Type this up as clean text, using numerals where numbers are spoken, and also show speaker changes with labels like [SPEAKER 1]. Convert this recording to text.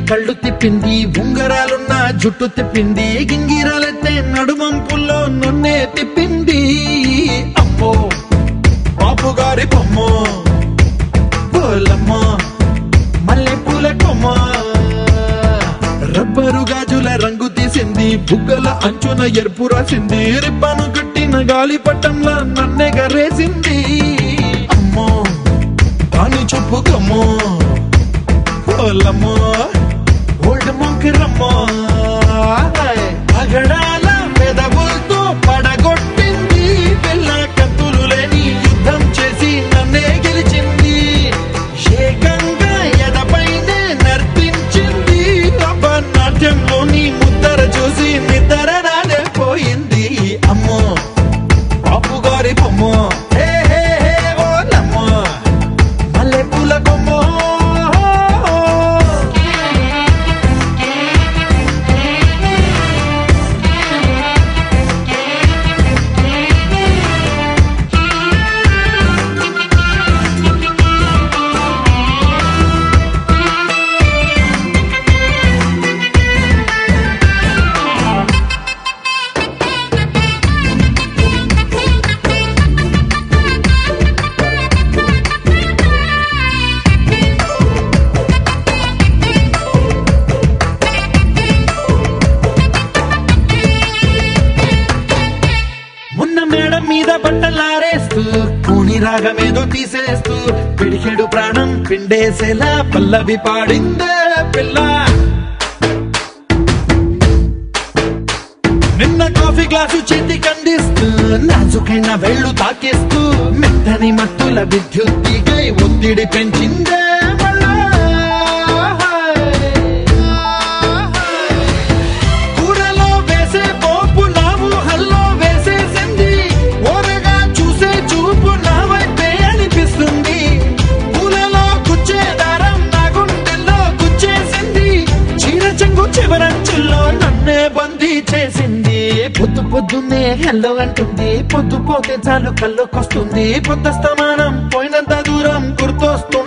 [SPEAKER 1] కళ్ళు తిప్పింది, ఉంగరాలున్న జుట్టు తిప్పింది, గింగిరాలెత్తే నడుమంపుల్లో నన్నే తిప్పింది. అమ్మో బాపు గారి బొమ్మ, పోలమ్మ మల్లె పూల కొమ్మ, రబ్బరు గాజుల రంగు తీసింది, బుగ్గల అంచున ఎరుపు రాసింది, రిబ్బను కట్టిన గాలి పట్టంలా నన్నే గరేసింది. అమ్మో దాని చెప్పు కమ్మో, పోలమ్మో ఓల్డ్ మొంకిరమ్మో, పగడాల పెదవులతో పడగొట్టింది, పిల్ల కత్తులు లేని యుద్ధం చేసి నన్నే గెలిచింది, ఏకంగా ఎదపైనే నర్తించింది, నాట్యంలోని ముద్దర చూసి నిద్ర నాడే పోయింది. అమ్మో బాపు గారి బొమ్మ, హే హే హే ఓలమ్మ మల్లె పూల కొమ్మ. మీద బట్టలారేస్తూ కూని రాగమేదో తీసేస్తూ పిడికెడు ప్రాణం పిండేసేలా పల్లవి పాడిందే పిల్ల. నిన్న కాఫీ గ్లాసు చేతి కందిస్తూ నాజుకైన వేళ్ళు తాకేస్తూ మెత్తని మత్తుల విద్యుత్తికై ఒత్తిడి పెంచిందే మళ్ళా. కూరలో వేసే పోపు నా ఊహల్లో వేసేసింది, ఓరగా చూసే చూపు నా వైపే అనిపిస్తుంది, పూలలో గుచ్చే దారం నా గుండెల్లో గుచ్చేసింది, చీర చెంగు చివరంచుల్లో నన్నే బందీ చేసింది. పొద్దు పొద్దున్నే హెల్లో అంటుంది, పొద్దు పోతే చాలు కళ్ళొకొస్తుంది, పొద్దుస్తమానం పోయినంత దూరం గుర్తొస్తుంది.